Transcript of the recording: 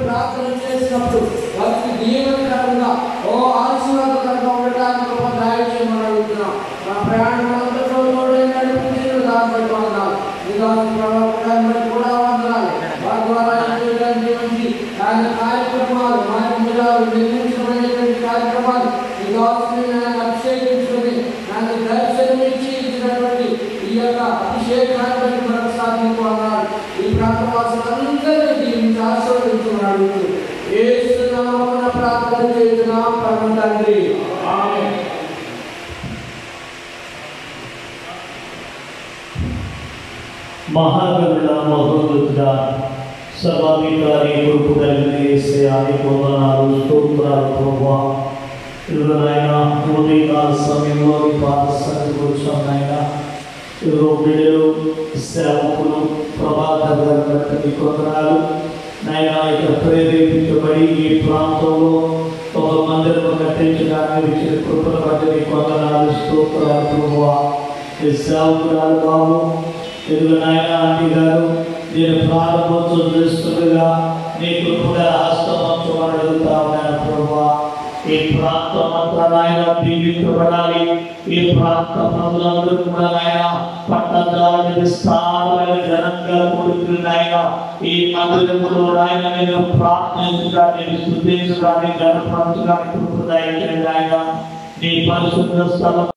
ప్రార్థన చేసినప్పుడు వారికి దీవెనకరంగా ఆశీర్వాదకరంగా ఉండడానికి కృప దయచేయమని అడుగుతున్నాం. మా ప్రయాణం అంతట్లో నడిపించిన దాన్ని బట్టి వందనాలు. ప్రవక్తలను బట్టి కూడా వందనాలు. వారి ద్వారా జీవించి ఆయన కార్యక్రమాలు నిర్మించబడేటువంటి కార్యక్రమాలు ఈ దాసుని అభిషేకించుకొని నన్ను దర్శనమిచ్చి ఇచ్చినటువంటి ఈ యొక్క అభిషేకాన్ని బట్టి మనకు సాధించుకున్నారు. ఈ ప్రాంతవాసులందరినీ దీవించి ఆశీర్వదించుకున్నాడు. యేసు నామమున ప్రార్థన చేస్తున్నాం పరమ తండ్రి, ఆమేన్. మహాగణుడా, మహోన్నతుడా, సర్వాధికారి, కృప కలిగిన యేసయ్యా, నీకు వందనాలు, స్తోత్రాలు ప్రభువా. ఇదిగో నాయనా, ఉదయకాల సమయంలో నీ పాద సన్నిధికి వచ్చాం నాయనా. ఇదిగో బిడ్డలు, సేవకులు, ప్రభాకర్ గారిని బట్టి నీకు వందనాలు నాయనా. ఇక్కడ ప్రేరేపించబడి ఈ ప్రాంతంలో ఒక మందిరం కట్టించడానికి ఇచ్చిన కృపను బట్టి నీకు వందనాలు, స్తోత్రాలు ప్రభువా. ఈ సేవకురాలు బాబు ఎదుగు నాయన ఆంటీ గారు నేను ప్రారంభోత్సవం చేస్తుండగా నీ కృపగా హస్తమంచమని అడుగుతా ఉన్నాను ప్రభువా. ఈ ప్రాంతం అంతా నాయన దీవించబడాలి. ఈ ప్రాంత ప్రజలందరూ కూడా నాయన పట్టణాల విస్తారమైన ఘనంగా కూడుకుని నాయన ఈ మందిరములో నాయన నేను ప్రార్థించడానికి, స్తుతించడానికి, గణపరచడానికి కృప దయచేయండి నాయన. నీ పరిశుద్ధ స్థలం